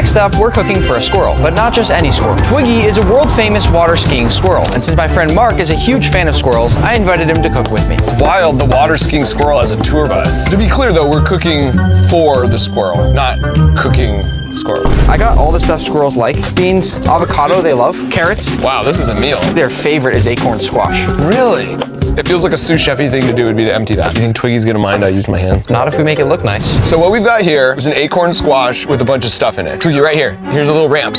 Next up, we're cooking for a squirrel, but not just any squirrel. Twiggy is a world-famous water skiing squirrel, and since my friend Mark is a huge fan of squirrels, I invited him to cook with me. It's wild, the water skiing squirrel has a tour bus. To be clear though, we're cooking for the squirrel, not cooking squirrel. I got all the stuff squirrels like. Beans, avocado they love, carrots. Wow, this is a meal. Their favorite is acorn squash. Really? It feels like a sous chef-y thing to do would be to empty that. You think Twiggy's gonna mind I use my hand? Not if we make it look nice. So what we've got here is an acorn squash with a bunch of stuff in it. Twiggy, right here. Here's a little ramp.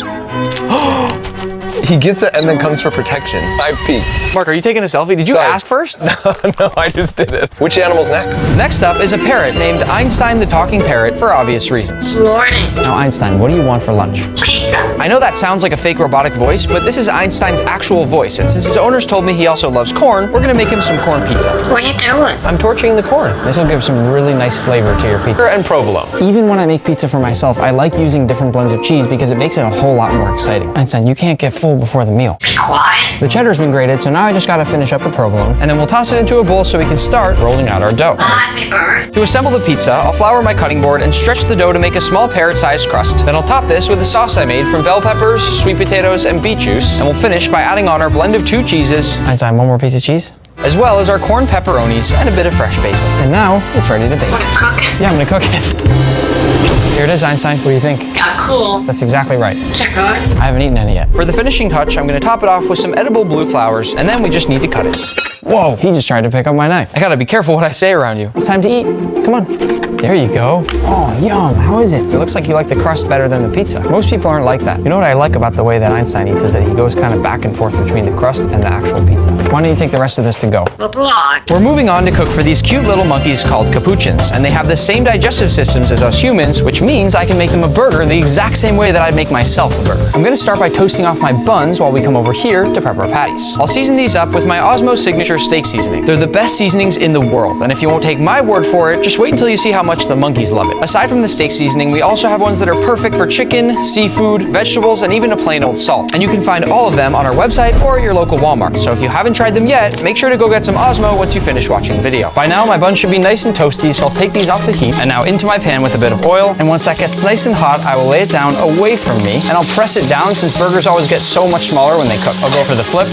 He gets it and then comes for protection. I've peeked. Mark, are you taking a selfie? Did you Sorry. ask first? No, I just did it. Which animal's next? Next up is a parrot named Einstein the Talking Parrot for obvious reasons. Morning. Now Einstein, what do you want for lunch? Pizza. I know that sounds like a fake robotic voice, but this is Einstein's actual voice, and since his owners told me he also loves corn, we're gonna make him some corn pizza. What are you doing? I'm torching the corn. This will give some really nice flavor to your pizza. And provolone. Even when I make pizza for myself, I like using different blends of cheese because it makes it a whole lot more exciting. Einstein, you can't get full before the meal. Quiet. The cheddar's been grated, so now I just gotta finish up the provolone, and then we'll toss it into a bowl so we can start rolling out our dough. Let me burn. To assemble the pizza, I'll flour my cutting board and stretch the dough to make a small parrot-sized crust. Then I'll top this with a sauce I made from bell peppers, sweet potatoes, and beet juice, and we'll finish by adding on our blend of 2 cheeses. Einstein, one more piece of cheese? As well as our corn pepperonis and a bit of fresh basil. And now, it's ready to bake. What are you cooking? Yeah, I'm gonna cook it. Here it is, Einstein. What do you think? Yeah, cool. That's exactly right. Is it good? I haven't eaten any yet. For the finishing touch, I'm gonna top it off with some edible blue flowers, and then we just need to cut it. Whoa, he just tried to pick up my knife. I gotta be careful what I say around you. It's time to eat. Come on. There you go. Oh, yum. How is it? It looks like you like the crust better than the pizza. Most people aren't like that. You know what I like about the way that Einstein eats is that he goes kind of back and forth between the crust and the actual pizza. Why don't you take the rest of this to go? The blog. We're moving on to cook for these cute little monkeys called capuchins, and they have the same digestive systems as us humans, which means I can make them a burger the exact same way that I'd make myself a burger. I'm gonna start by toasting off my buns while we come over here to prep our patties. I'll season these up with my Osmo Signature steak seasoning. They're the best seasonings in the world, and if you won't take my word for it, just wait until you see how much the monkeys love it. Aside from the steak seasoning, we also have ones that are perfect for chicken, seafood, vegetables, and even a plain old salt. And you can find all of them on our website or at your local Walmart. So if you haven't tried them yet, make sure to go get some Osmo once you finish watching the video. By now, my buns should be nice and toasty, so I'll take these off the heat and now into my pan with a bit of oil. And once that gets nice and hot, I will lay it down away from me, and I'll press it down since burgers always get so much smaller when they cook. I'll go for the flip,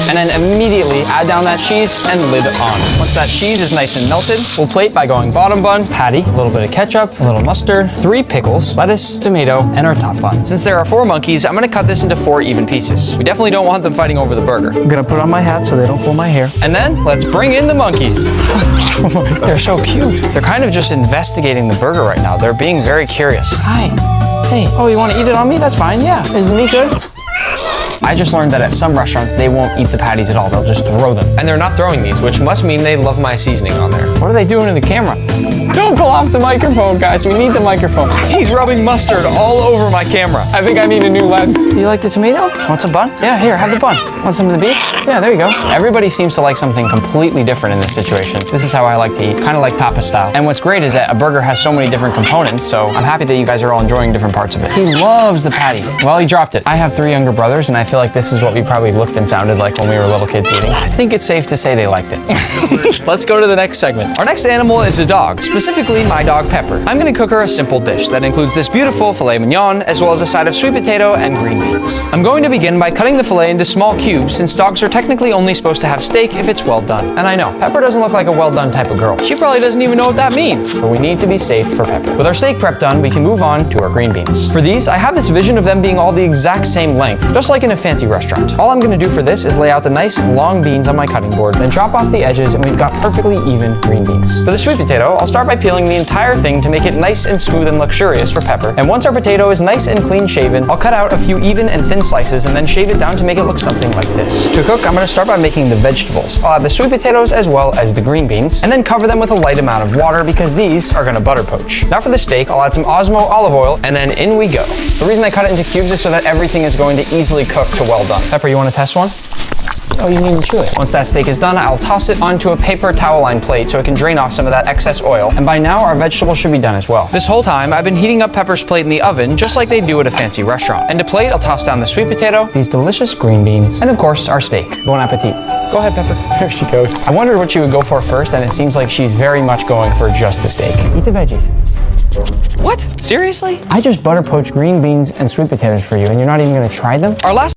and then immediately add down that cheese and lid on. Once that cheese is nice and melted, we'll plate by going bottom bun, patty, a little bit of ketchup, a little mustard, 3 pickles, lettuce, tomato, and our top bun. Since there are 4 monkeys, I'm gonna cut this into 4 even pieces. We definitely don't want them fighting over the burger. I'm gonna put on my hat so they don't pull my hair. And then, let's bring in the monkeys. They're so cute. They're kind of just investigating the burger right now. They're being very curious. Hi. Hey. Oh, you wanna eat it on me? That's fine, yeah. Is the meat good? I just learned that at some restaurants, they won't eat the patties at all. They'll just throw them. And they're not throwing these, which must mean they love my seasoning on there. What are they doing in the camera? Don't pull off the microphone, guys. We need the microphone. He's rubbing mustard all over my camera. I think I need a new lens. You like the tomato? Want some bun? Yeah, here, have the bun. Want some of the beef? Yeah, there you go. Everybody seems to like something completely different in this situation. This is how I like to eat, kind of like tapas style. And what's great is that a burger has so many different components, so I'm happy that you guys are all enjoying different parts of it. He loves the patties. Well, he dropped it. I have 3 younger brothers, and I feel like this is what we probably looked and sounded like when we were little kids eating. I think it's safe to say they liked it. Let's go to the next segment. Our next animal is a dog, specifically my dog Pepper. I'm gonna cook her a simple dish that includes this beautiful filet mignon, as well as a side of sweet potato and green beans. I'm going to begin by cutting the filet into small cubes, since dogs are technically only supposed to have steak if it's well done. And I know, Pepper doesn't look like a well done type of girl. She probably doesn't even know what that means. But we need to be safe for Pepper. With our steak prep done, we can move on to our green beans. For these, I have this vision of them being all the exact same length, just like in a fancy restaurant. All I'm gonna do for this is lay out the nice long beans on my cutting board, then chop off the edges, and we've got perfectly even green beans. For the sweet potato, I'll start by peeling the entire thing to make it nice and smooth and luxurious for Pepper. And once our potato is nice and clean shaven, I'll cut out a few even and thin slices and then shave it down to make it look something like this. To cook, I'm gonna start by making the vegetables. I'll add the sweet potatoes as well as the green beans, and then cover them with a light amount of water because these are gonna butter poach. Now for the steak, I'll add some Osmo olive oil, and then in we go. The reason I cut it into cubes is so that everything is going to easily cook to well done. Pepper, you wanna test one? Oh, you need to chew it. Once that steak is done, I'll toss it onto a paper towel lined plate so it can drain off some of that excess oil. And by now, our vegetables should be done as well. This whole time, I've been heating up Pepper's plate in the oven, just like they do at a fancy restaurant. And to plate, I'll toss down the sweet potato, these delicious green beans, and of course, our steak. Bon appetit. Go ahead, Pepper. There she goes. I wondered what she would go for first, and it seems like she's very much going for just the steak. Eat the veggies. What? Seriously? I just butter poached green beans and sweet potatoes for you, and you're not even gonna try them? Our last